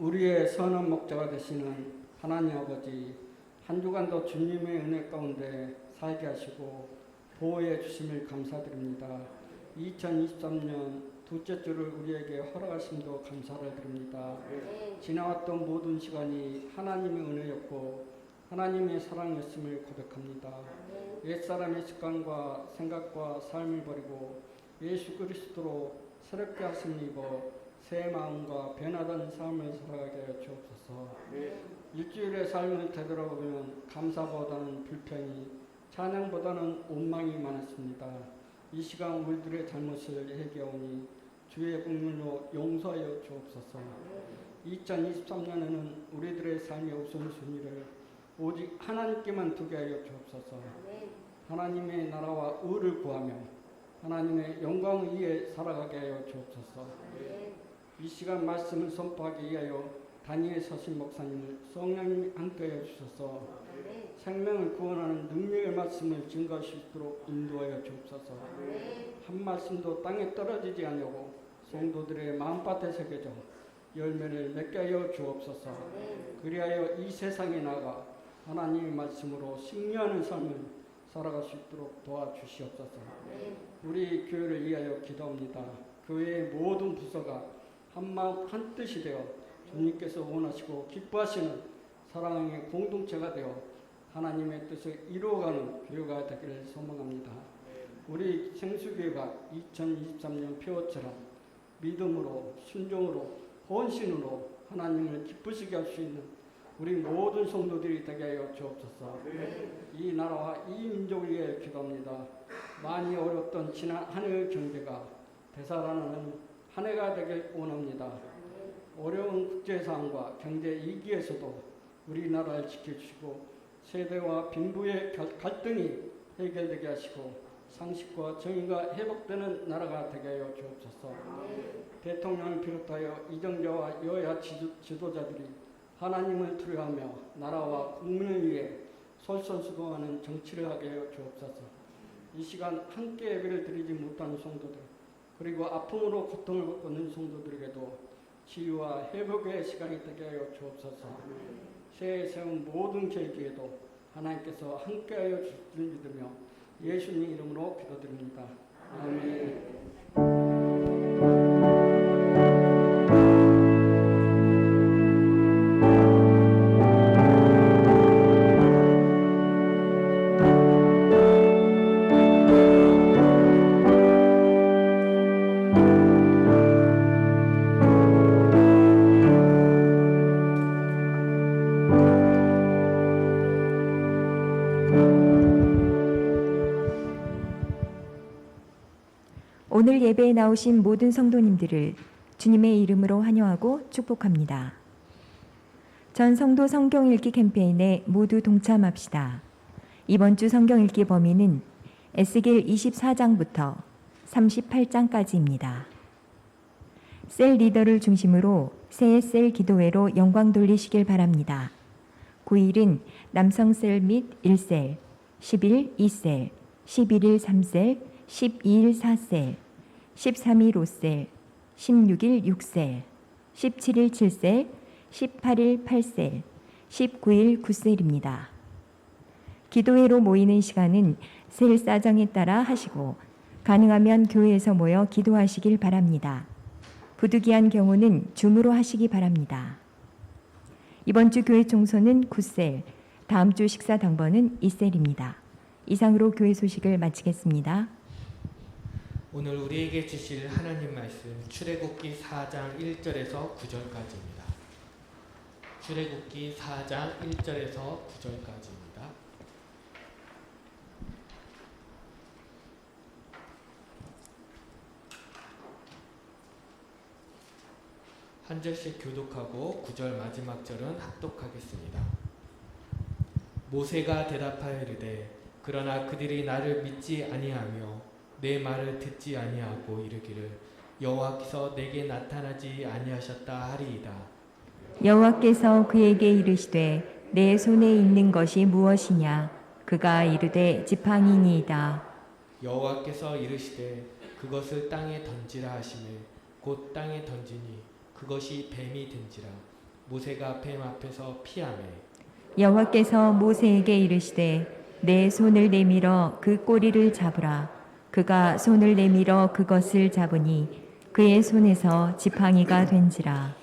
우리의 선한 목자가 되시는 하나님 아버지, 한 주간도 주님의 은혜 가운데 살게 하시고 보호해 주심을 감사드립니다. 2023년 둘째 주를 우리에게 허락하심도 감사를 드립니다. 지나왔던 모든 시간이 하나님의 은혜였고 하나님의 사랑이었음을 고백합니다. 옛사람의 습관과 생각과 삶을 버리고 예수 그리스도로 새롭게 하심을 입어 새 마음과 변화된 삶을 살아가게 하여 주옵소서. 일주일의 삶을 되돌아보면 감사보다는 불평이, 찬양보다는 원망이 많았습니다. 이 시간 우리들의 잘못을 회개하오니 주의 국물로 용서하여 주옵소서. 2023년에는 우리들의 삶의 우선순위를 오직 하나님께만 두게 하여 주옵소서. 하나님의 나라와 의를 구하며 하나님의 영광을 위해 살아가게 하여 주옵소서. 이 시간 말씀을 선포하기 위하여 다니엘 서신 목사님을 성령님이 함께하여 주셔서 생명을 구원하는 능력의 말씀을 증거할 수 있도록 인도하여 주옵소서. 한 말씀도 땅에 떨어지지 않냐고 성도들의 마음밭에 새겨져 열매를 맺게 하여 주옵소서. 그리하여 이 세상에 나가 하나님의 말씀으로 승리하는 삶을 살아갈 수 있도록 도와주시옵소서. 우리 교회를 위하여 기도합니다. 교회의 모든 부서가 한마음 한뜻이 되어 주님께서 원하시고 기뻐하시는 사랑의 공동체가 되어 하나님의 뜻을 이루어가는 교회가 되기를 소망합니다. 우리 생수교회가 2023년 표어처럼 믿음으로 순종으로 헌신으로 하나님을 기쁘시게 할 수 있는 우리 모든 성도들이 되게 하여 주옵소서. 이 나라와 이 민족을 위해 기도합니다. 많이 어려웠던 지난 한 해의 경제가 되살아나는 한 해가 되길 원합니다. 어려운 국제 상황과 경제 위기에서도 우리나라를 지켜주시고 세대와 빈부의 갈등이 해결되게 하시고 상식과 정의가 회복되는 나라가 되게 하여 주옵소서. 대통령을 비롯하여 이정자와 여야 지도자들이 하나님을 두려워하며 나라와 국민을 위해 솔선수범하는 정치를 하게 하여 주옵소서. 이 시간 함께 예배를 드리지 못하는 성도들 그리고 아픔으로 고통을 겪고 있는 성도들에게도 치유와 회복의 시간이 되게 하여 주옵소서. 새해 세운 모든 계획에도 하나님께서 함께하여 주실 줄 믿으며 예수님 이름으로 기도드립니다. 아멘. 오늘 예배에 나오신 모든 성도님들을 주님의 이름으로 환영하고 축복합니다. 전 성도 성경 읽기 캠페인에 모두 동참합시다. 이번 주 성경 읽기 범위는 에스겔 24장부터 38장까지입니다. 셀 리더를 중심으로 새해 셀 기도회로 영광 돌리시길 바랍니다. 9일은 남성 셀 및 1셀, 10일 2셀, 11일 3셀, 12일 4셀, 13일 5셀, 16일 6셀, 17일 7셀, 18일 8셀, 19일 9셀입니다. 기도회로 모이는 시간은 셀 사정에 따라 하시고 가능하면 교회에서 모여 기도하시길 바랍니다. 부득이한 경우는 줌으로 하시기 바랍니다. 이번 주 교회 총소는 9셀, 다음 주 식사 당번은 2셀입니다. 이상으로 교회 소식을 마치겠습니다. 오늘 우리에게 주실 하나님 말씀 출애굽기 4장 1절에서 9절까지입니다. 출애굽기 4장 1절에서 9절까지입니다. 한 절씩 교독하고 9절 마지막 절은 합독하겠습니다. 모세가 대답하여 이르되 그러나 그들이 나를 믿지 아니하며 내 말을 듣지 아니하고 이르기를 여호와께서 내게 나타나지 아니하셨다 하리이다. 여호와께서 그에게 이르시되 내 손에 있는 것이 무엇이냐? 그가 이르되 지팡이니이다. 여호와께서 이르시되 그것을 땅에 던지라 하시매 곧 땅에 던지니 그것이 뱀이 된지라 모세가 뱀 앞에서 피하매 여호와께서 모세에게 이르시되 내 손을 내밀어 그 꼬리를 잡으라. 그가 손을 내밀어 그것을 잡으니 그의 손에서 지팡이가 된지라.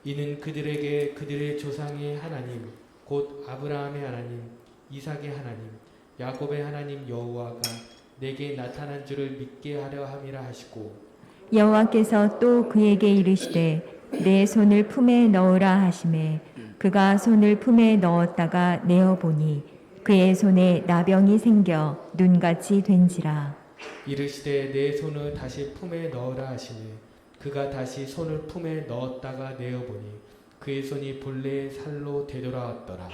이는 그들에게 그들의 조상의 하나님 곧 아브라함의 하나님 이삭의 하나님 야곱의 하나님 여호와가 내게 나타난 줄을 믿게 하려 함이라 하시고 여호와께서 또 그에게 이르시되 내 손을 품에 넣으라 하시매 그가 손을 품에 넣었다가 내어 보니 그의 손에 나병이 생겨 눈같이 된지라. 이르시되 내 손을 다시 품에 넣으라 하시니 그가 다시 손을 품에 넣었다가 내어보니 그의 손이 본래의 살로 되돌아왔더라.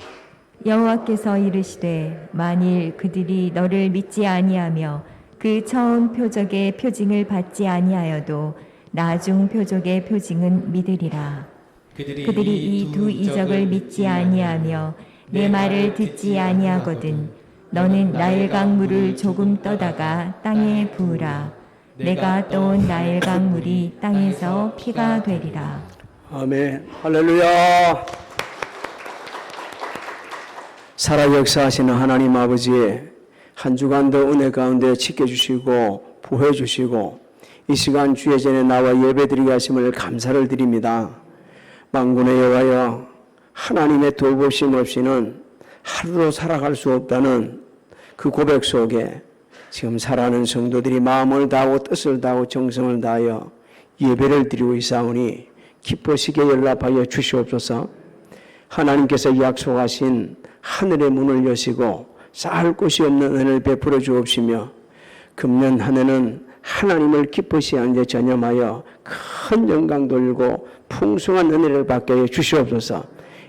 여호와께서 이르시되 만일 그들이 너를 믿지 아니하며 그 처음 표적의 표징을 받지 아니하여도 나중 표적의 표징은 믿으리라. 그들이 이 두 이적을 믿지 아니하며 내 말을 듣지 아니하거든 너는 나일강 물을 조금 떠다가 땅에 부으라. 내가 떠온 나일강 물이 땅에서 피가 되리라. 아멘. 할렐루야. 살아 역사하시는 하나님 아버지, 한 주간도 은혜 가운데 지켜주시고 보호해주시고 이 시간 주의 전에 나와 예배드리게 하심을 감사를 드립니다. 만군의 여호와여, 하나님의 돌보심 없이는 하루도 살아갈 수 없다는 그 고백 속에 지금 살아가는 성도들이 마음을 다하고 뜻을 다하고 정성을 다하여 예배를 드리고 있사오니 기쁘시게 연락하여 주시옵소서. 하나님께서 약속하신 하늘의 문을 여시고 쌓을 곳이 없는 은혜를 베풀어 주옵시며 금년 한 해는 하나님을 기쁘시게 하는 데 전념하여 큰 영광 돌리고 풍성한 은혜를 받게 해 주시옵소서.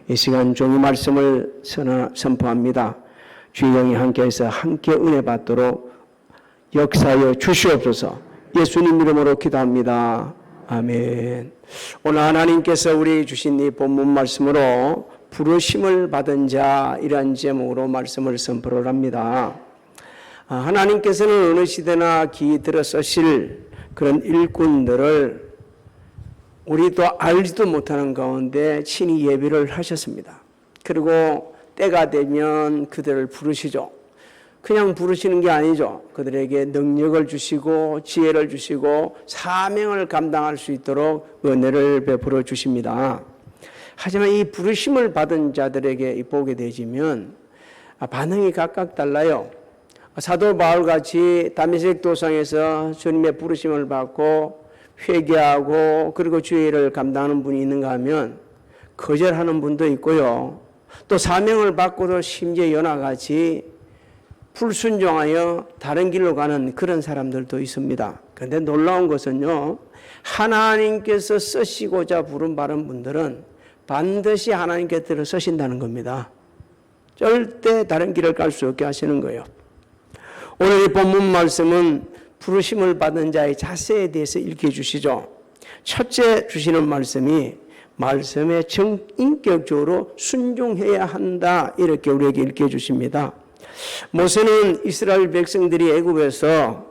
이 시간 종의 말씀을 선포합니다. 주의 영이 함께해서 함께 은혜 받도록 역사하여 주시옵소서. 예수님 이름으로 기도합니다. 아멘. 오늘 하나님께서 우리 주신 이 본문 말씀으로 부르심을 받은 자 이란 제목으로 말씀을 선포를 합니다. 하나님께서는 어느 시대나 기 들어 쓰실 그런 일꾼들을 우리도 알지도 못하는 가운데 친히 예비를 하셨습니다. 그리고 때가 되면 그들을 부르시죠. 그냥 부르시는 게 아니죠. 그들에게 능력을 주시고 지혜를 주시고 사명을 감당할 수 있도록 은혜를 베풀어 주십니다. 하지만 이 부르심을 받은 자들에게 보게 되지면 반응이 각각 달라요. 사도 바울같이 다메섹 도상에서 주님의 부르심을 받고 회개하고 그리고 주의 일을 감당하는 분이 있는가 하면 거절하는 분도 있고요. 또 사명을 받고도 심지어 연하같이 불순종하여 다른 길로 가는 그런 사람들도 있습니다. 그런데 놀라운 것은요, 하나님께서 쓰시고자 부름 받은 분들은 반드시 하나님께서 쓰신다는 겁니다. 절대 다른 길을 갈 수 없게 하시는 거예요. 오늘 이 본문 말씀은 부르심을 받은 자의 자세에 대해서 읽혀주시죠. 첫째 주시는 말씀이 말씀에 인격적으로 순종해야 한다 이렇게 우리에게 읽혀주십니다. 모세는 이스라엘 백성들이 애굽에서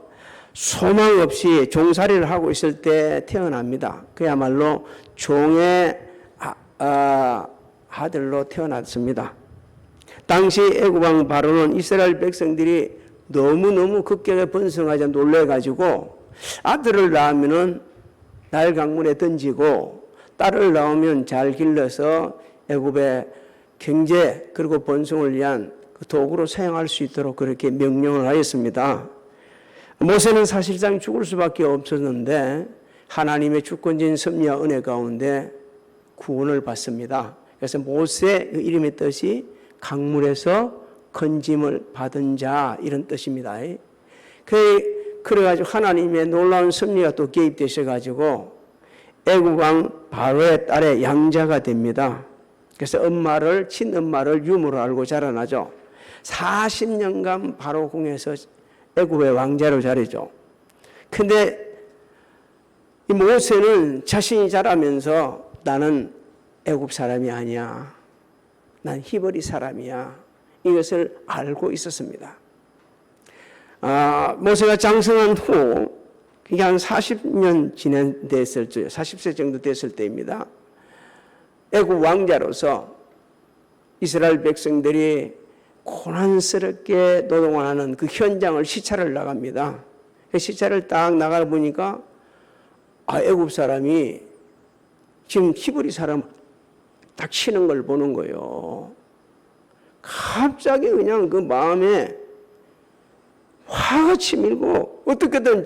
소망 없이 종살이를 하고 있을 때 태어납니다. 그야말로 종의 아들로 태어났습니다. 당시 애굽왕 바로는 이스라엘 백성들이 너무너무 급격하게 번성하자 놀래가지고 아들을 낳으면 나일 강물에 던지고 딸을 낳으면 잘 길러서 애굽의 경제 그리고 번성을 위한 그 도구로 사용할 수 있도록 그렇게 명령을 하였습니다. 모세는 사실상 죽을 수밖에 없었는데 하나님의 주권적인 섭리와 은혜 가운데 구원을 받습니다. 그래서 모세 이름의 뜻이 강물에서 건짐을 받은 자 이런 뜻입니다. 그래가지고 하나님의 놀라운 섭리가 또 개입되셔가지고 애국왕 바로의 딸의 양자가 됩니다. 그래서 친엄마를 유모로 알고 자라나죠. 40년간 바로 궁에서 애굽의 왕자로 자리죠. 근데 이 모세는 자신이 자라면서 나는 애굽 사람이 아니야. 난 히브리 사람이야. 이것을 알고 있었습니다. 모세가 장성한 후 그게 한 40년 됐을 때, 40세 정도 됐을 때입니다. 애굽 왕자로서 이스라엘 백성들이 고난스럽게 노동을 하는 그 현장을 시찰을 나갑니다. 그 시찰을 딱 나가 보니까 애굽 사람이 지금 히브리 사람 딱 치는 걸 보는 거예요. 갑자기 그냥 그 마음에 화가 치밀고 어떻게든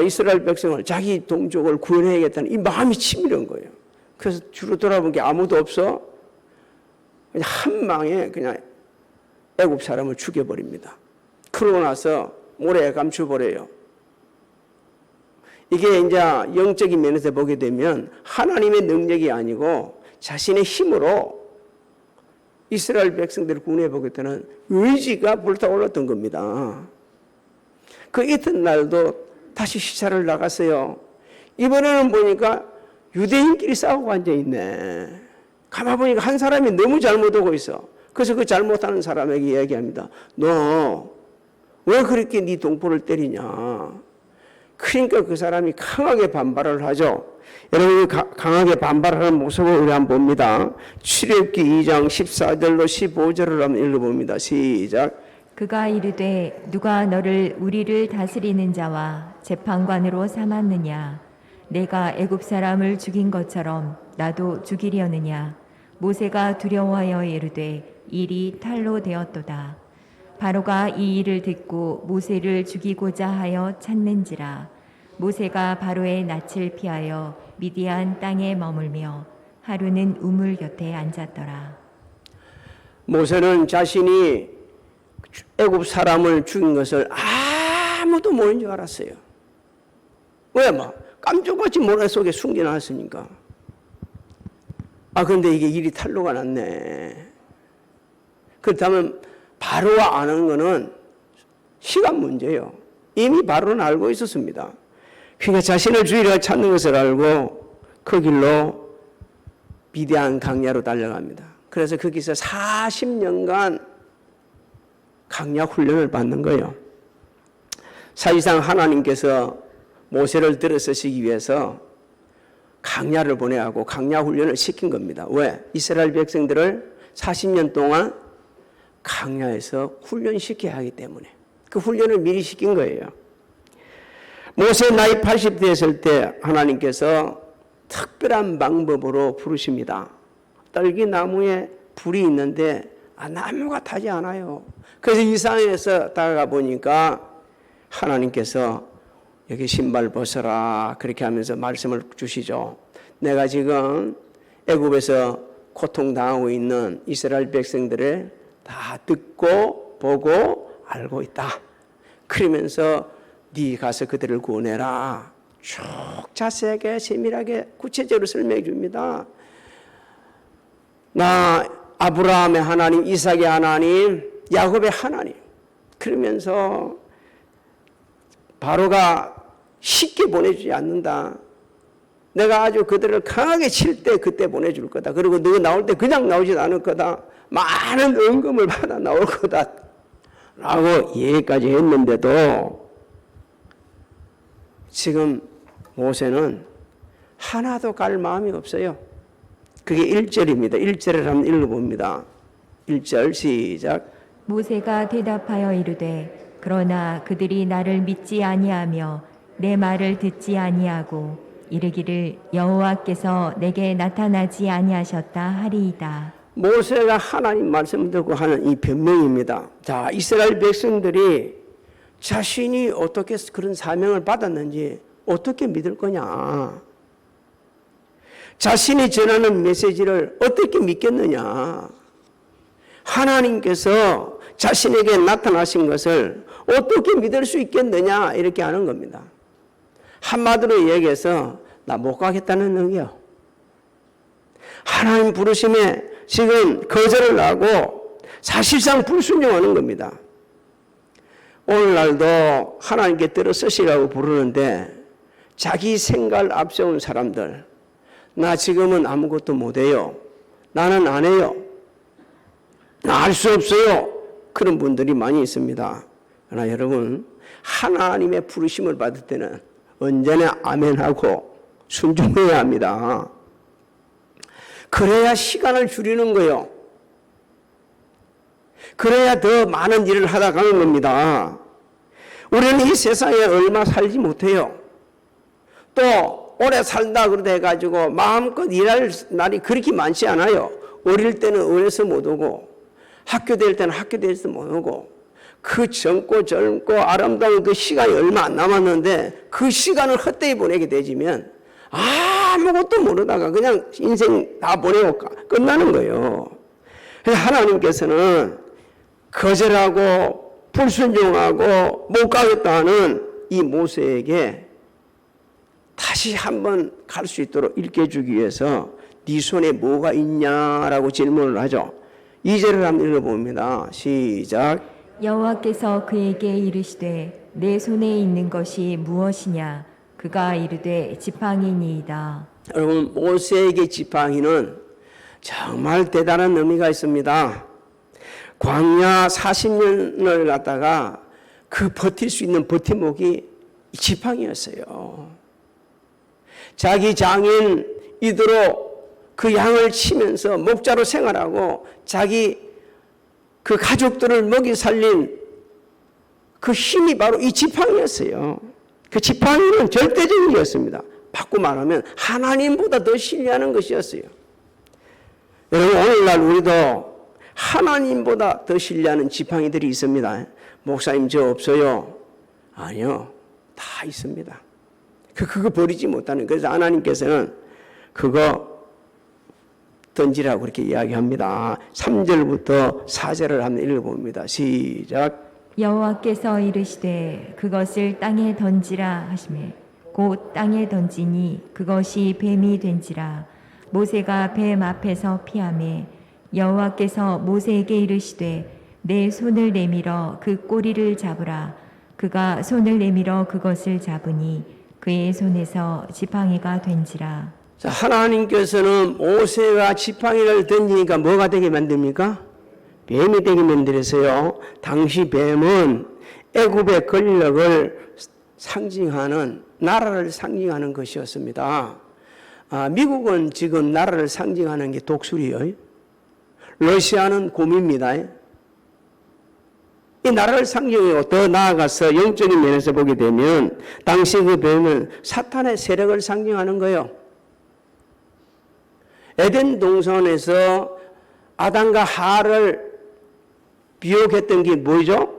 이스라엘 백성을 자기 동족을 구원해야겠다는 이 마음이 치밀은 거예요. 그래서 뒤로 돌아본 게 아무도 없어. 그냥 한 방에 그냥 애굽 사람을 죽여버립니다. 그러고 나서 모래에 감춰버려요. 이게 이제 영적인 면에서 보게 되면 하나님의 능력이 아니고 자신의 힘으로 이스라엘 백성들을 구원해 보겠다는 의지가 불타올랐던 겁니다. 그 이튿날도 다시 시찰을 나갔어요. 이번에는 보니까 유대인끼리 싸우고 앉아있네. 가만 보니까 한 사람이 너무 잘못하고 있어. 그래서 그 잘못하는 사람에게 얘기합니다. 너 왜 그렇게 네 동포를 때리냐. 그러니까 그 사람이 강하게 반발을 하죠. 여러분이 강하게 반발하는 모습을 우리 한번 봅니다. 출애굽기 2장 14절로 15절을 한번 읽어봅니다. 시작. 그가 이르되 누가 너를 우리를 다스리는 자와 재판관으로 삼았느냐. 내가 애굽 사람을 죽인 것처럼 나도 죽이려느냐. 모세가 두려워하여 이르되 일이 탈로 되었도다. 바로가 이 일을 듣고 모세를 죽이고자 하여 찾는지라. 모세가 바로의 낯을 피하여 미디안 땅에 머물며 하루는 우물 곁에 앉았더라. 모세는 자신이 애굽 사람을 죽인 것을 아무도 모르는 줄 알았어요. 왜? 깜짝같이 모래 속에 숨겨놨으니까. 그런데 이게 일이 탄로가 났네. 그렇다면 바로가 아는 거는 시간 문제예요. 이미 바로는 알고 있었습니다. 그러니까 자신을 죽이려 찾는 것을 알고 그 길로 미디안 강야로 달려갑니다. 그래서 거기서 40년간 강야 훈련을 받는 거예요. 사실상 하나님께서 모세를 들어서시기 위해서 강야를 보내고 강야 훈련을 시킨 겁니다. 왜? 이스라엘 백성들을 40년 동안 강야에서 훈련시켜야 하기 때문에 그 훈련을 미리 시킨 거예요. 모세 나이 80 됐을 때 하나님께서 특별한 방법으로 부르십니다. 떨기나무에 불이 있는데 나무가 타지 않아요. 그래서 이 상황에서 다가가 보니까 하나님께서 여기 신발 벗어라 그렇게 하면서 말씀을 주시죠. 내가 지금 애굽에서 고통당하고 있는 이스라엘 백성들을 다 듣고 보고 알고 있다. 그러면서 네 가서 그들을 구원해라. 쭉 자세하게 세밀하게 구체적으로 설명해 줍니다. 나 아브라함의 하나님, 이삭의 하나님, 야곱의 하나님. 그러면서 바로가 쉽게 보내주지 않는다. 내가 아주 그들을 강하게 칠 때 그때 보내줄 거다. 그리고 너가 나올 때 그냥 나오지 않을 거다. 많은 은금을 받아 나올 거다. 라고 얘기까지 했는데도 지금 모세는 하나도 갈 마음이 없어요. 그게 1절입니다. 1절을 한번 읽어봅니다. 1절 시작. 모세가 대답하여 이르되 그러나 그들이 나를 믿지 아니하며 내 말을 듣지 아니하고 이르기를 여호와께서 내게 나타나지 아니하셨다 하리이다. 모세가 하나님 말씀 듣고 하는 이 변명입니다. 자, 이스라엘 백성들이 자신이 어떻게 그런 사명을 받았는지 어떻게 믿을 거냐. 자신이 전하는 메시지를 어떻게 믿겠느냐. 하나님께서 자신에게 나타나신 것을 어떻게 믿을 수 있겠느냐 이렇게 하는 겁니다. 한마디로 얘기해서 나 못 가겠다는 의미요. 하나님 부르심에 지금 거절을 하고 사실상 불순종하는 겁니다. 오늘날도 하나님께 들어서시라고 부르는데 자기 생각을 앞세운 사람들, 나 지금은 아무것도 못해요. 나는 안 해요. 나 할 수 없어요. 그런 분들이 많이 있습니다. 그러나 여러분, 하나님의 부르심을 받을 때는 언제나 아멘하고 순종해야 합니다. 그래야 시간을 줄이는 거예요. 그래야 더 많은 일을 하다 가는 겁니다. 우리는 이 세상에 얼마 살지 못해요. 또 오래 살다 그러다 해가지고 마음껏 일할 날이 그렇게 많지 않아요. 어릴 때는 어려서 못 오고 학교 다닐 때는 학교 다닐서 못 오고 그 젊고 아름다운 그 시간이 얼마 안 남았는데 그 시간을 헛되이 보내게 되지면 아무것도 모르다가 그냥 인생 다 보내고 끝나는 거예요. 그래서 하나님께서는 거절하고 불순종하고 못 가겠다는 이 모세에게 다시 한번 갈 수 있도록 일깨주기 위해서 네 손에 뭐가 있냐라고 질문을 하죠. 2절을 한번 읽어봅니다. 시작. 여호와께서 그에게 이르시되 내 손에 있는 것이 무엇이냐? 그가 이르되 지팡이니이다. 여러분, 모세에게 지팡이는 정말 대단한 의미가 있습니다. 광야 40년을 갖다가 그 버틸 수 있는 버팀목이 지팡이였어요. 자기 장인 이대로 그 양을 치면서 목자로 생활하고 자기 그 가족들을 먹이 살린 그 힘이 바로 이 지팡이였어요. 그 지팡이는 절대적인 것이었습니다. 바꿔 말하면 하나님보다 더 신뢰하는 것이었어요. 여러분, 오늘날 우리도 하나님보다 더 신뢰하는 지팡이들이 있습니다. 목사님 저 없어요? 아니요, 다 있습니다. 그거 버리지 못하는. 그래서 하나님께서는 그거 던지라고 그렇게 이야기합니다. 3절부터 4절을 한번 읽어봅니다. 시작. 여호와께서 이르시되 그것을 땅에 던지라 하시매 곧 땅에 던지니 그것이 뱀이 된지라. 모세가 뱀 앞에서 피하매 여호와께서 모세에게 이르시되 내 손을 내밀어 그 꼬리를 잡으라. 그가 손을 내밀어 그것을 잡으니 그의 손에서 지팡이가 된지라. 자, 하나님께서는 모세가 지팡이를 던지니까 뭐가 되게 만듭니까? 뱀이 되게 만들어서요. 당시 뱀은 애굽의 권력을 상징하는, 나라를 상징하는 것이었습니다. 미국은 지금 나라를 상징하는 게 독수리예요. 러시아는 곰입니다. 이 나라를 상징하고 더 나아가서 영적인 면에서 보게 되면 당시 그 뱀은 사탄의 세력을 상징하는 거예요. 에덴 동산에서 아담과 하와를 비옥했던 게 뭐죠?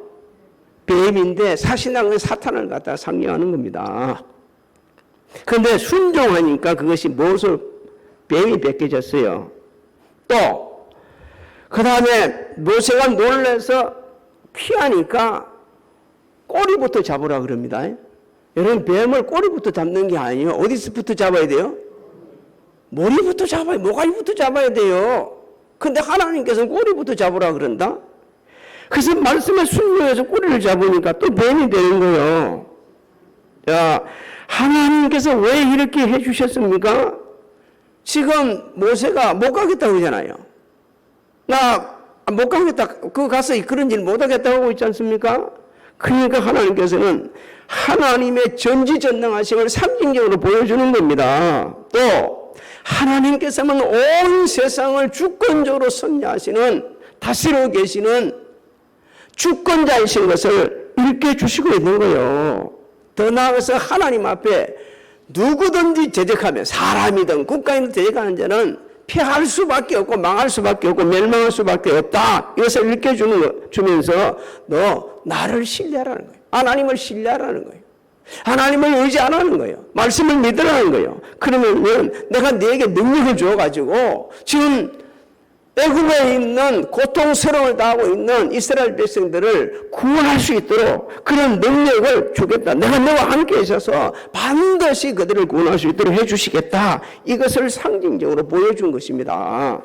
뱀인데 사실은 사탄을 갖다가 상징하는 겁니다. 그런데 순종하니까 그것이 무엇을 뱀이 벗겨졌어요. 또 그 다음에 모세가 놀라서 피하니까 꼬리부터 잡으라 그럽니다. 여러분, 뱀을 꼬리부터 잡는 게 아니에요. 어디서부터 잡아야 돼요? 머리부터 잡아야, 모가지부터 잡아야 돼요. 근데 하나님께서는 꼬리부터 잡으라 그런다? 그래서 말씀에 순종해서 꼬리를 잡으니까 또 뱀이 되는 거예요. 자, 하나님께서 왜 이렇게 해주셨습니까? 지금 모세가 못 가겠다고 그러잖아요. 나 못 가겠다. 그거 가서 그런 일 못 하겠다고 하고 있지 않습니까? 그러니까 하나님께서는 하나님의 전지전능하심을 상징적으로 보여주는 겁니다. 또 하나님께서는 온 세상을 주권적으로 섭리하시는, 다스리고 계시는 주권자이신 것을 일깨주시고 있는 거예요. 더 나아가서 하나님 앞에 누구든지 대적하면, 사람이든 국가이든 대적하는 자는 피할 수밖에 없고 망할 수밖에 없고 멸망할 수밖에 없다. 이것을 일깨주면서 너 나를 신뢰하라는 거예요. 하나님을 신뢰하라는 거예요. 하나님을 의지하라는 거예요. 말씀을 믿으라는 거예요. 그러면 내가 너에게 능력을 줘가지고 지금 애굽에 있는 고통스러움을 당하고 있는 이스라엘 백성들을 구원할 수 있도록 그런 능력을 주겠다. 내가 너와 함께 있어서 반드시 그들을 구원할 수 있도록 해주시겠다. 이것을 상징적으로 보여준 것입니다.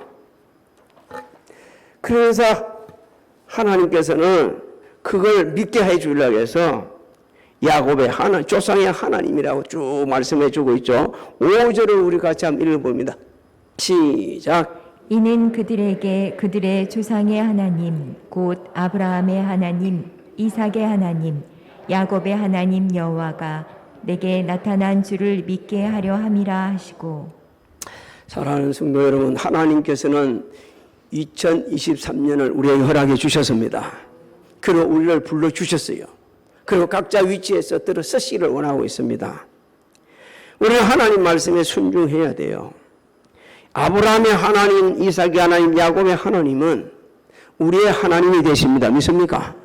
그래서 하나님께서는 그걸 믿게 해주려고 해서 야곱의 하나님, 조상의 하나님이라고 쭉 말씀해 주고 있죠. 5절을 우리 같이 한번 읽어봅니다. 시작. 이는 그들에게 그들의 조상의 하나님 곧 아브라함의 하나님 이삭의 하나님 야곱의 하나님 여호와가 내게 나타난 주를 믿게 하려 함이라 하시고. 사랑하는 성도 여러분, 하나님께서는 2023년을 우리에게 허락해 주셨습니다. 그리고 우리를 불러주셨어요. 그리고 각자 위치에서 들어 쓰시기를 원하고 있습니다. 우리는 하나님 말씀에 순종해야 돼요. 아브라함의 하나님, 이삭의 하나님, 야곱의 하나님은 우리의 하나님이 되십니다. 믿습니까?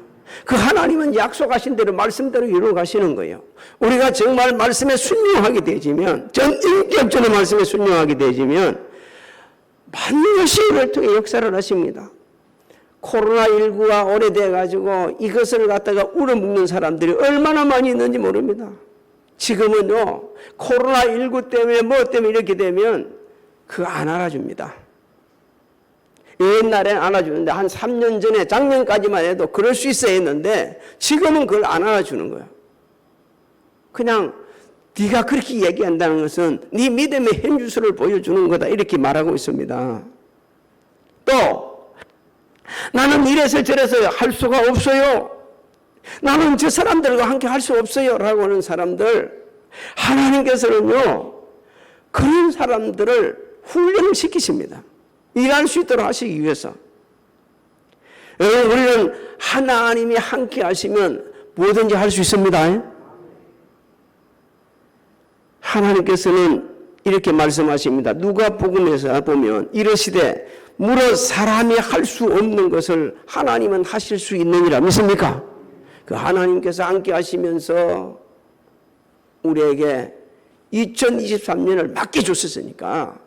그 하나님은 약속하신 대로 말씀대로 이루어 가시는 거예요. 우리가 정말 말씀에 순종하게 되지면, 전인격적으로 말씀에 순종하게 되지면 반드시 우리를 통해 역사를 하십니다. 코로나19가 오래돼 가지고 이것을 갖다가 울어먹는 사람들이 얼마나 많이 있는지 모릅니다. 지금은요, 코로나19 때문에 뭐 때문에 이렇게 되면 그거 안 알아줍니다. 옛날엔 안아주는데 한 3년 전에 작년까지만 해도 그럴 수 있어야 했는데 지금은 그걸 안 알아주는 거예요. 그냥 네가 그렇게 얘기한다는 것은 네 믿음의 현주소를 보여주는 거다 이렇게 말하고 있습니다. 또 나는 이래서 저래서 할 수가 없어요. 나는 저 사람들과 함께 할 수 없어요 라고 하는 사람들, 하나님께서는요 그런 사람들을 훈련을 시키십니다. 일할 수 있도록 하시기 위해서. 여러분, 우리는 하나님이 함께 하시면 뭐든지 할 수 있습니다. 하나님께서는 이렇게 말씀하십니다. 누가복음에서 보면 이르시되 무릇 사람이 할 수 없는 것을 하나님은 하실 수 있느니라. 믿습니까? 그 하나님께서 함께 하시면서 우리에게 2023년을 맡겨줬으니까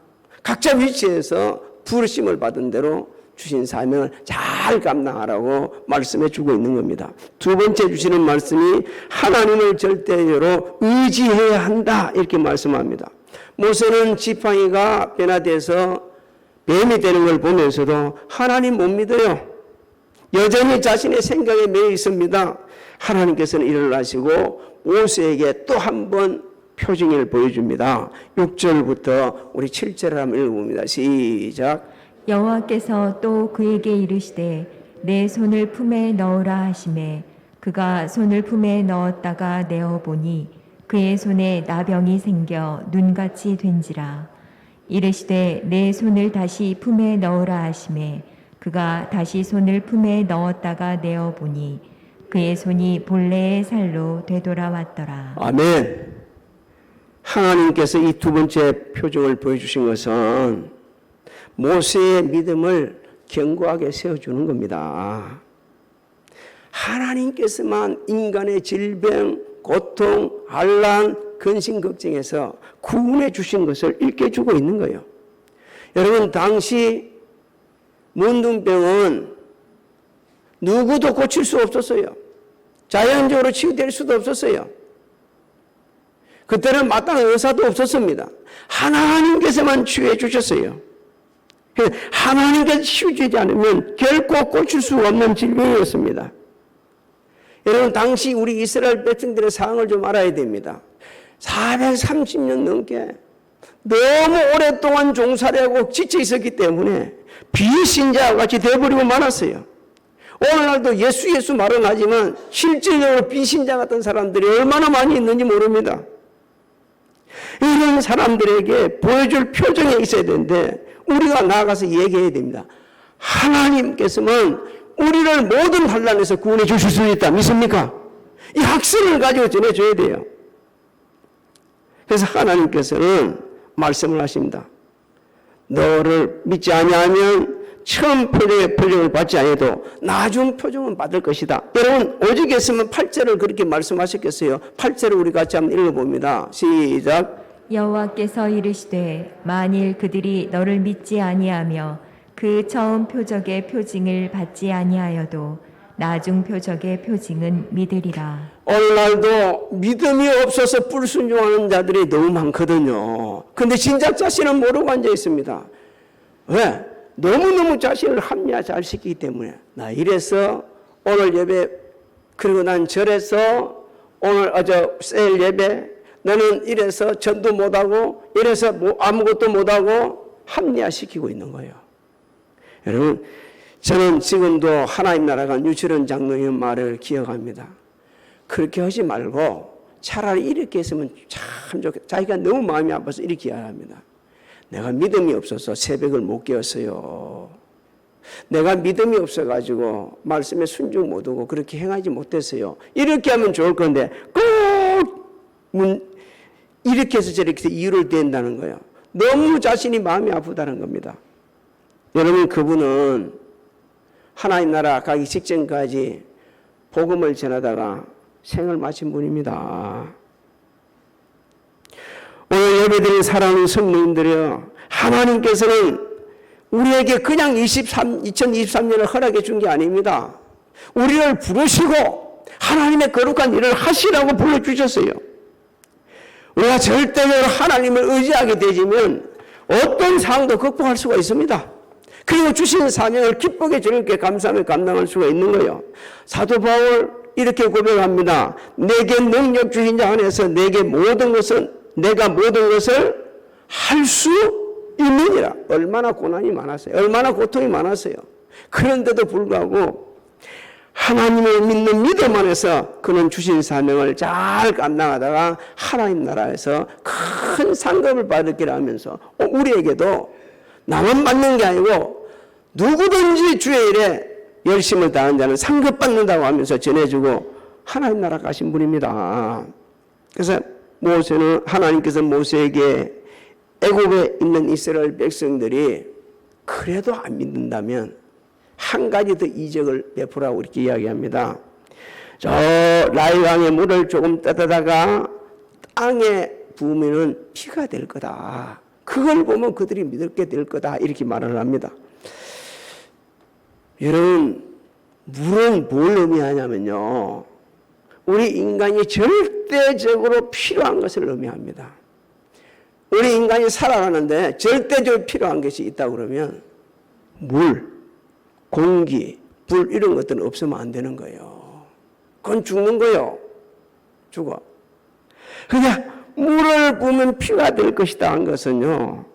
각자 위치에서 부르심을 받은 대로 주신 사명을 잘 감당하라고 말씀해 주고 있는 겁니다. 두 번째 주시는 말씀이 하나님을 절대로 의지해야 한다 이렇게 말씀합니다. 모세는 지팡이가 변화돼서 뱀이 되는 걸 보면서도 하나님 못 믿어요. 여전히 자신의 생각에 매여 있습니다. 하나님께서는 일어나시고 모세에게 또 한 번 표징을 보여줍니다. 6절부터 우리 7절을 한번 읽어봅니다. 시작. 여호와께서 또 그에게 이르시되 내 손을 품에 넣으라 하시매 그가 손을 품에 넣었다가 내어 보니 그의 손에 나병이 생겨 눈같이 된지라. 이르시되 내 손을 다시 품에 넣으라 하시매 그가 다시 손을 품에 넣었다가 내어 보니 그의 손이 본래의 살로 되돌아왔더라. 아멘. 하나님께서 이 두 번째 표적을 보여주신 것은 모세의 믿음을 견고하게 세워주는 겁니다. 하나님께서만 인간의 질병, 고통, 환난, 근심, 걱정에서 구원해 주신 것을 일깨주고 있는 거예요. 여러분, 당시 문둥병은 누구도 고칠 수 없었어요. 자연적으로 치유될 수도 없었어요. 그때는 마땅한 의사도 없었습니다. 하나님께서만 치유해 주셨어요. 하나님께서 치유되지 않으면 결코 고칠 수 없는 질병이었습니다. 여러분, 당시 우리 이스라엘 백성들의 상황을 좀 알아야 됩니다. 430년 넘게 너무 오랫동안 종살이 하고 지쳐 있었기 때문에 비신자와 같이 되어버리고 말았어요. 오늘날도 예수 말은 하지만 실질적으로 비신자 같은 사람들이 얼마나 많이 있는지 모릅니다. 이런 사람들에게 보여줄 표정이 있어야 되는데 우리가 나아가서 얘기해야 됩니다. 하나님께서는 우리를 모든 환난에서 구원해 주실 수 있다. 믿습니까? 이 확신을 가지고 전해줘야 돼요. 그래서 하나님께서는 말씀을 하십니다. 너를 믿지 아니하면 처음 표정을 받지 아니해도 나중 표정은 받을 것이다. 여러분, 오직 했으면 8절을 그렇게 말씀하셨겠어요. 8절을 우리 같이 한번 읽어봅니다. 시작. 여호와께서 이르시되 만일 그들이 너를 믿지 아니하며 그 처음 표적의 표징을 받지 아니하여도 나중 표적의 표징은 믿으리라. 오늘날도 믿음이 없어서 불순종하는 자들이 너무 많거든요. 근데 진작 자신은 모르고 앉아 있습니다. 왜? 너무너무 자신을 합리화 잘 시키기 때문에 나 이래서 오늘 예배 그리고 난 저래서 오늘 셀 예배 너는 이래서 전도 못하고 이래서 아무것도 못하고 합리화 시키고 있는 거예요. 여러분, 저는 지금도 하나님 나라가 유치원 장로님 말을 기억합니다. 그렇게 하지 말고 차라리 이렇게 했으면 참 좋겠다. 자기가 너무 마음이 아파서 이렇게 합니다. 내가 믿음이 없어서 새벽을 못 깨었어요. 내가 믿음이 없어가지고 말씀에 순종 못하고 그렇게 행하지 못했어요. 이렇게 하면 좋을 건데 꼭 이렇게 해서 저렇게 해서 이유를 댄다는 거예요. 너무 자신이 마음이 아프다는 겁니다. 여러분, 그분은 하나님 나라 가기 직전까지 복음을 전하다가 생을 마친 분입니다. 오늘 예배드린 사랑하는 성도님들이여, 하나님께서는 우리에게 그냥 2023년을 허락해 준 게 아닙니다. 우리를 부르시고 하나님의 거룩한 일을 하시라고 불러주셨어요. 우리가 절대적으로 하나님을 의지하게 되지면 어떤 상황도 극복할 수가 있습니다. 그리고 주신 사명을 기쁘게 즐겁게 감사하며 감당할 수가 있는 거예요. 사도 바울 이렇게 고백합니다. 내게 능력 주신 자 안에서 내가 모든 것을 할 수 있느니라. 얼마나 고난이 많았어요. 얼마나 고통이 많았어요. 그런데도 불구하고 하나님을 믿는 믿음 안에서 그는 주신 사명을 잘 감당하다가 하나님 나라에서 큰 상급을 받을 하면서 우리에게도 나만 받는 게 아니고 누구든지 주의 일에 열심을 다하는 자는 상급 받는다고 하면서 전해주고 하나님 나라 가신 분입니다. 그래서 하나님께서 모세에게 애굽에 있는 이스라엘 백성들이 그래도 안 믿는다면 한 가지 더 이적을 베풀라고 이렇게 이야기합니다. 저 라이강의 물을 조금 떠다가 땅에 부으면 피가 될 거다. 그걸 보면 그들이 믿게 될 거다. 이렇게 말을 합니다. 여러분, 물은 뭘 의미하냐면요, 우리 인간이 절대적으로 필요한 것을 의미합니다. 우리 인간이 살아가는데 절대적으로 필요한 것이 있다고 그러면 물, 공기, 불 이런 것들은 없으면 안 되는 거예요. 그건 죽는 거예요. 죽어. 그냥 물을 부으면 피가 될 것이다 한 것은요,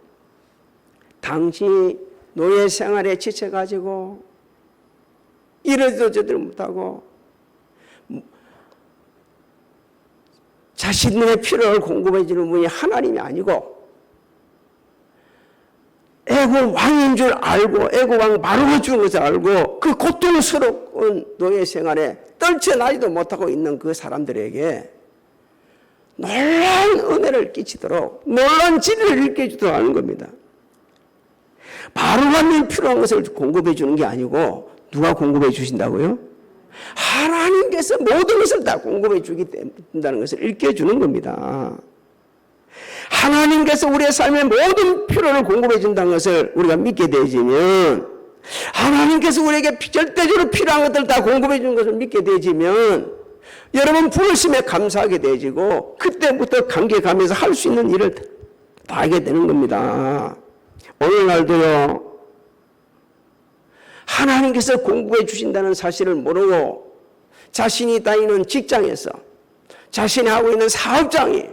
당신이 노예 생활에 지쳐가지고 이러지도 저러지도 못하고 자신의 필요를 공급해 주는 분이 하나님이 아니고 애굽 왕인 줄 알고 애굽 왕 바로 주는 것을 알고 그 고통스러운 노예 생활에 떨쳐나지도 못하고 있는 그 사람들에게 놀라운 은혜를 끼치도록 놀라운 진리를 일깨주도록 하는 겁니다. 바로 받는 필요한 것을 공급해 주는 게 아니고 누가 공급해 주신다고요? 하나님께서 모든 것을 다 공급해 주기 된다는 것을 일깨주는 겁니다. 하나님께서 우리의 삶의 모든 필요를 공급해 준다는 것을 우리가 믿게 되지면, 하나님께서 우리에게 절대적으로 필요한 것들 다 공급해 주는 것을 믿게 되지면 여러분 부르심에 감사하게 되지고 그때부터 감격하면서 할 수 있는 일을 다 하게 되는 겁니다. 오늘날도요, 하나님께서 공급해 주신다는 사실을 모르고 자신이 다니는 직장에서 자신이 하고 있는 사업장이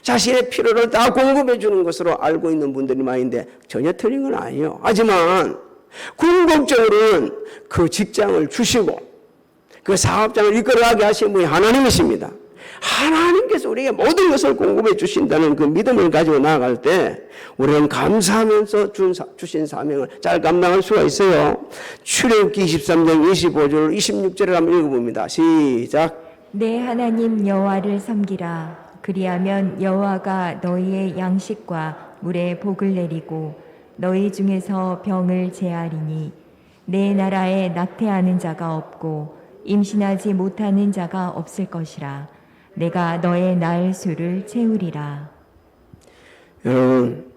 자신의 필요를 다 공급해 주는 것으로 알고 있는 분들이 많은데 전혀 틀린 건 아니에요. 하지만 궁극적으로는 그 직장을 주시고 그 사업장을 이끌어가게 하신 분이 하나님이십니다. 하나님께서 우리에게 모든 것을 공급해 주신다는 그 믿음을 가지고 나아갈 때 우리는 감사하면서 주신 사명을 잘 감당할 수가 있어요. 출애굽기 23장 25절 26절을 한번 읽어봅니다. 시작. 내 하나님 여호와를 섬기라. 그리하면 여호와가 너희의 양식과 물에 복을 내리고 너희 중에서 병을 제하리니 내 나라에 낙태하는 자가 없고 임신하지 못하는 자가 없을 것이라. 내가 너의 날 수를 채우리라. 여러분,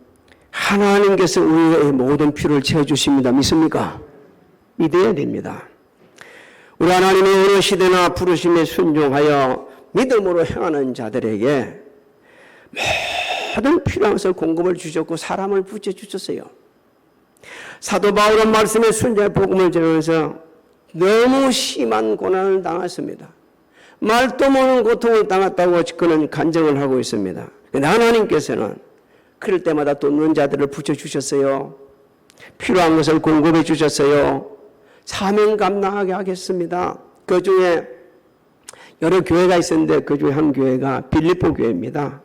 하나님께서 우리의 모든 필요를 채워주십니다. 믿습니까? 믿어야 됩니다. 우리 하나님의 어느 시대나 부르심에 순종하여 믿음으로 행하는 자들에게 모든 필요한 것을 공급을 주셨고 사람을 붙여주셨어요. 사도 바울은 말씀에 순종해 복음을 전하면서 너무 심한 고난을 당했습니다. 말도 모르는 고통을 당했다고 그는 간증을 하고 있습니다. 그런데 하나님께서는 그럴 때마다 돕는 자들을 붙여주셨어요. 필요한 것을 공급해 주셨어요. 사명 감당하게 하겠습니다. 그 중에 여러 교회가 있었는데 그 중에 한 교회가 빌립보 교회입니다.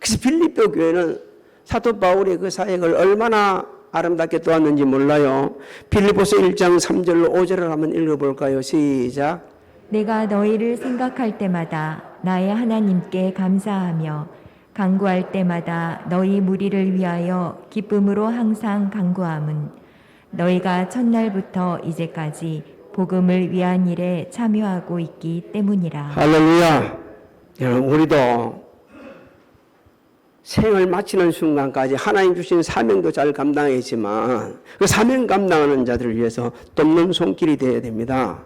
그래서 빌립보 교회는 사도 바울의 그 사역을 얼마나 아름답게 도왔는지 몰라요. 빌립보서 1장 3절로 5절을 한번 읽어볼까요? 시작. 내가 너희를 생각할 때마다 나의 하나님께 감사하며 간구할 때마다 너희 무리를 위하여 기쁨으로 항상 간구함은 너희가 첫날부터 이제까지 복음을 위한 일에 참여하고 있기 때문이라. 할렐루야. 여러분, 우리도 생을 마치는 순간까지 하나님 주신 사명도 잘 감당했지만 그 사명 감당하는 자들을 위해서 돕는 손길이 되어야 됩니다.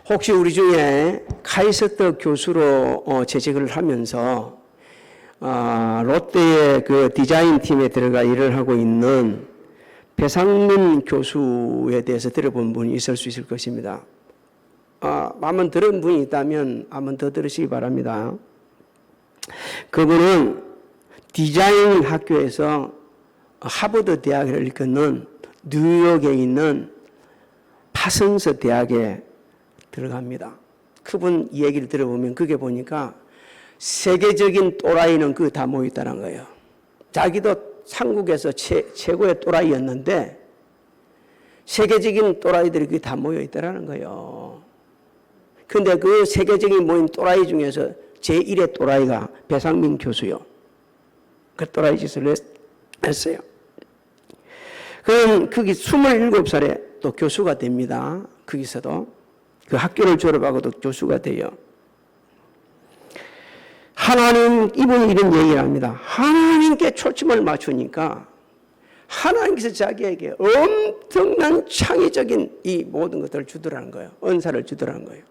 혹시 우리 중에 카이스트 교수로 재직을 하면서 롯데의 그 디자인 팀에 들어가 일을 하고 있는 배상민 교수에 대해서 들어본 분이 있을 수 있을 것입니다. 한번 들은 분이 있다면 한번 더 들으시기 바랍니다. 그분은 디자인 학교에서 하버드 대학을 이끄는 뉴욕에 있는 파슨스 대학에 들어갑니다. 그분 얘기를 들어보면 그게 보니까 세계적인 또라이는 그 다 모여있다는 거예요. 자기도 한국에서 최고의 또라이였는데 세계적인 또라이들이 그게 다 모여있다는 거예요. 근데 그 세계적인 모인 또라이 중에서 제1의 또라이가 배상민 교수요. 그 또라이 짓을 했어요. 그럼 그게 27살에 또 교수가 됩니다. 거기서도 그 학교를 졸업하고도 교수가 돼요. 이분이 이런 얘기를 합니다. 하나님께 초점을 맞추니까 하나님께서 자기에게 엄청난 창의적인 이 모든 것들을 주더라는 거예요. 은사를 주더라는 거예요.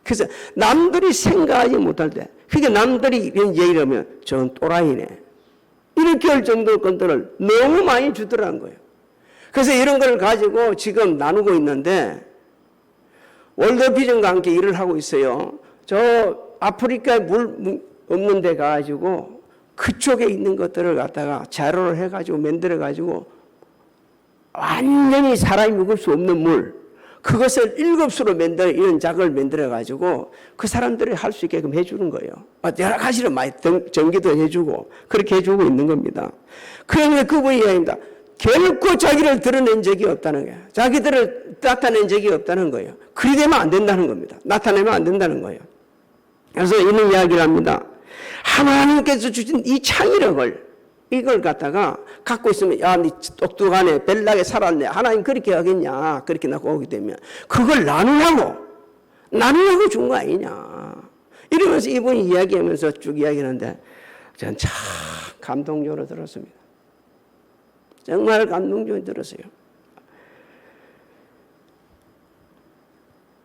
그래서 남들이 생각하지 못할 때, 그게 남들이 이런 얘기를 하면 저건 또라이네, 이렇게 할 정도의 것들을 너무 많이 주더라는 거예요. 그래서 이런 걸 가지고 지금 나누고 있는데 월드비전과 함께 일을 하고 있어요. 저 아프리카에 물 없는 데 가가지고 그쪽에 있는 것들을 갖다가 자료를 해가지고 만들어가지고 완전히 사람이 먹을 수 없는 물, 그것을 7수로 만들어 이런 작을 만들어가지고 그 사람들이 할 수 있게끔 해주는 거예요. 여러 가지로 많이 전기도 해주고 그렇게 해주고 있는 겁니다. 그러면 그분이 이야기합니다. 결코 자기를 드러낸 적이 없다는 거예요. 자기들을 나타낸 적이 없다는 거예요. 그리 되면 안 된다는 겁니다. 나타내면 안 된다는 거예요. 그래서 이런 이야기를 합니다. 하나님께서 주신 이 창의력을 이걸 갖다가 갖고 있으면 야, 니 똑똑하네, 벨나게 살았네, 하나님 그렇게 하겠냐, 그렇게 낳고 오게 되면 그걸 나누려고 준 거 아니냐, 이러면서 이분이 이야기하면서 쭉 이야기하는데 저는 참 감동적으로 들었습니다. 정말 감동적으로 들었어요.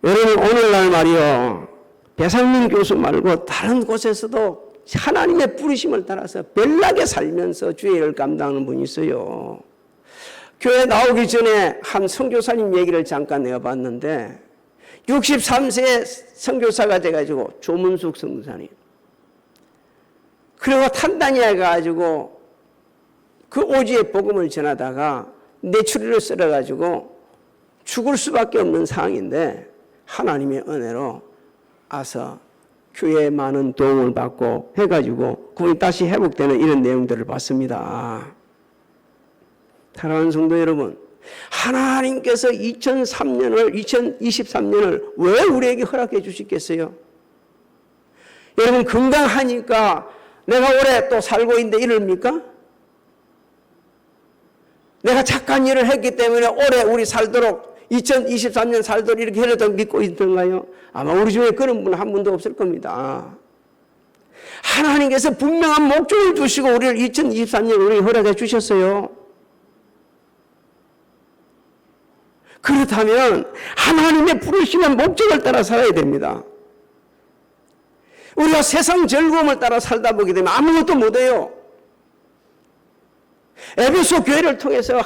여러분, 오늘날 말이요, 배상민 교수 말고 다른 곳에서도 하나님의 부르심을 따라서 별나게 살면서 주의 일을 감당하는 분이 있어요. 교회 나오기 전에 한 선교사님 얘기를 잠깐 내어봤는데 63세에 선교사가 돼가지고 조문숙 선교사님, 그리고 탄다니아에 가가지고 그 오지의 복음을 전하다가 뇌출혈을 썰어가지고 죽을 수밖에 없는 상황인데 하나님의 은혜로 와서 교회에 많은 도움을 받고 해가지고 그분이 다시 회복되는 이런 내용들을 봤습니다. 사랑하는 성도 여러분, 하나님께서 2023년을 왜 우리에게 허락해 주시겠어요? 여러분, 건강하니까 내가 올해 또 살고 있는데 이럽니까? 내가 착한 일을 했기 때문에 올해 우리 살도록 2023년 살도록 이렇게 해라도 믿고 있던가요? 아마 우리 중에 그런 분 한 분도 없을 겁니다. 하나님께서 분명한 목적을 주시고 우리를 2023년 우리에게 허락해 주셨어요. 그렇다면 하나님의 부르시는 목적을 따라 살아야 됩니다. 우리가 세상 즐거움을 따라 살다 보게 되면 아무것도 못해요. 에베소 교회를 통해서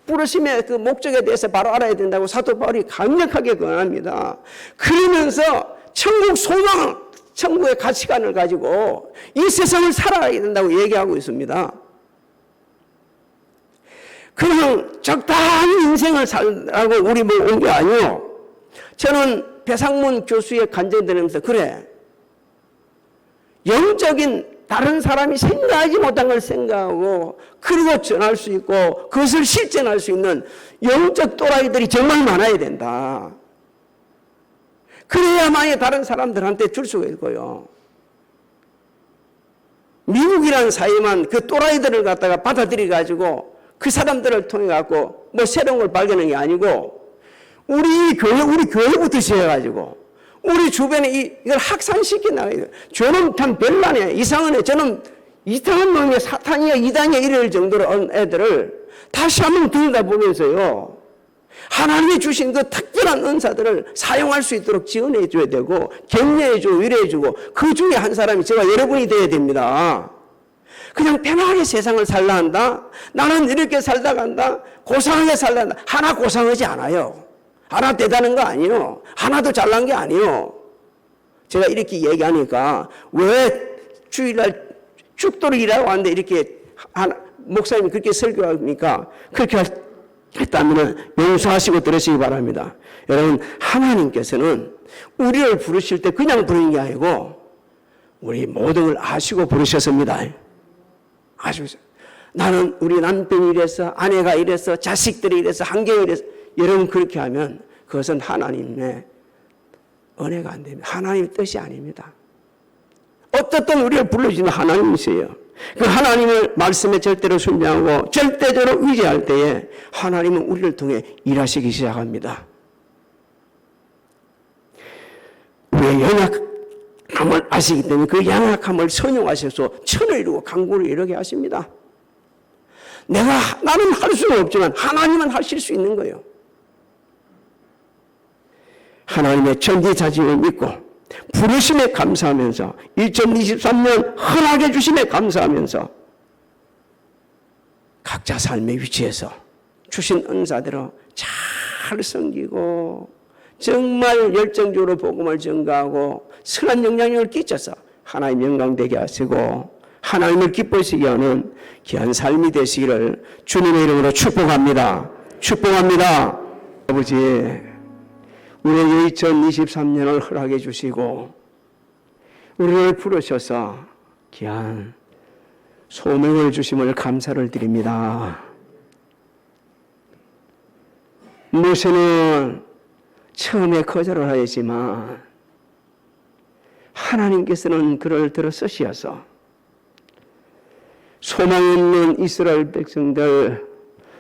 부르심의 그 목적에 대해서 바로 알아야 된다고 사도 바울이 강력하게 권합니다. 그러면서 천국 소망, 천국의 가치관을 가지고 이 세상을 살아가야 된다고 얘기하고 있습니다. 그냥 적당히 인생을 살라고 우리 뭐 온 게 아니요. 저는 배상문 교수의 간증 들으면서 그래, 영적인 다른 사람이 생각하지 못한 걸 생각하고 그리고 전할 수 있고 그것을 실천할 수 있는 영적 또라이들이 정말 많아야 된다. 그래야만이 다른 사람들한테 줄 수가 있고요. 미국이라는 사회만 그 또라이들을 갖다가 받아들여 가지고 그 사람들을 통해 갖고 뭐 새로운 걸 발견한 게 아니고 우리 교회부터 시작해가지고 우리 주변에 이걸 확산시켜 나가야 돼요. 저는 참 별나네. 이상하네. 저는 이상한 놈이 사탄이야 이단이야 이럴 정도로 애들을 다시 한번 들여다보면서요. 하나님이 주신 그 특별한 은사들을 사용할 수 있도록 지원해 줘야 되고 격려해 주고 위로해 주고 그 중에 한 사람이 제가 여러분이 되어야 됩니다. 그냥 편하게 세상을 살라 한다. 나는 이렇게 살다 간다. 고상하게 살다 간다. 하나 고상하지 않아요. 하나 대단한 거 아니에요. 하나도 잘난 게 아니에요. 제가 이렇게 얘기하니까 왜 주일날 죽도록 일하고 왔는데 이렇게 목사님이 그렇게 설교합니까? 그렇게 했다면 용서하시고 들으시기 바랍니다. 여러분, 하나님께서는 우리를 부르실 때 그냥 부르는 게 아니고 우리 모든 걸 아시고 부르셨습니다. 아시고 나는 우리 남편이 이랬어, 아내가 이랬어, 자식들이 이랬어, 환경이 이랬어. 여러분 그렇게 하면 그것은 하나님의 은혜가 안 됩니다. 하나님의 뜻이 아닙니다. 어떻든 우리를 불러주시는 하나님이세요. 그 하나님을 말씀에 절대로 순종하고 절대적으로 의지할 때에 하나님은 우리를 통해 일하시기 시작합니다. 우리의 연약함을 아시기 때문에 그 연약함을 선용하셔서 천을 이루고 강구를 이루게 하십니다. 나는 할 수는 없지만 하나님은 하실 수 있는 거예요. 하나님의 전지자질을 믿고 부르심에 감사하면서 2023년 흔하게 주심에 감사하면서 각자 삶의 위치에서 주신 은사대로 잘 섬기고 정말 열정적으로 복음을 전가하고 선한 영향력을 끼쳐서 하나님 영광되게 하시고 하나님을 기쁘시게 하는 귀한 삶이 되시기를 주님의 이름으로 축복합니다. 축복합니다. 아버지, 우리의 2023년을 허락해 주시고 우리를 부르셔서 귀한 소명을 주심을 감사를 드립니다. 모세는 처음에 거절을 하였지만 하나님께서는 그를 들어 쓰시어서 소망 있는 이스라엘 백성들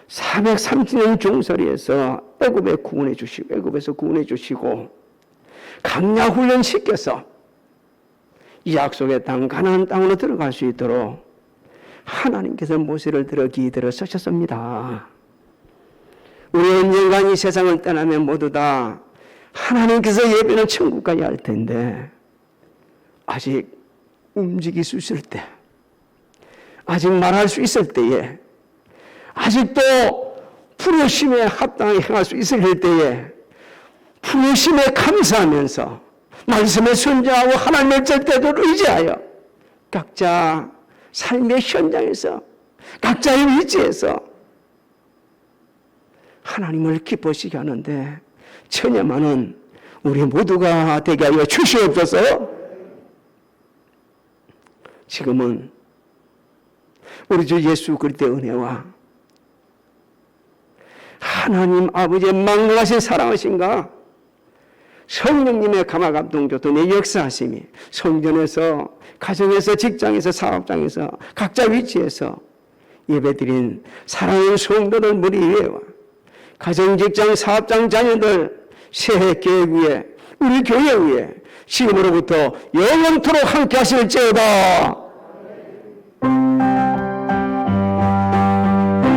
430년 중설이에서 애굽에서 구원해 주시고 강야 훈련 시켜서 이 약속의 땅 가나안 땅으로 들어갈 수 있도록 하나님께서 모세를 들어 기들어 쓰셨습니다. 우리 언젠가 이 세상을 떠나면 모두 다 하나님께서 예배는 천국 가야 할 텐데 아직 움직일 수 있을 때, 아직 말할 수 있을 때에, 아직도 부르심에 합당하게 행할 수 있을 때에 부르심에 감사하면서 말씀에 순종하고 하나님의 절대적으로 의지하여 각자 삶의 현장에서 각자의 위치에서 하나님을 기쁘시게 하는데 천여만은 우리 모두가 되게 하여 주시옵소서. 지금은 우리 주 예수 그리스도의 은혜와 하나님 아버지의 망각하신 사랑하신가 성령님의 감화감동 교통의 역사하심이 성전에서 가정에서 직장에서 사업장에서 각자 위치에서 예배드린 사랑하는 성도들 무리 위에와 가정 직장 사업장 자녀들 새해 계획 위에 우리 교회 위에 지금으로부터 영원토록 함께 하실지어다.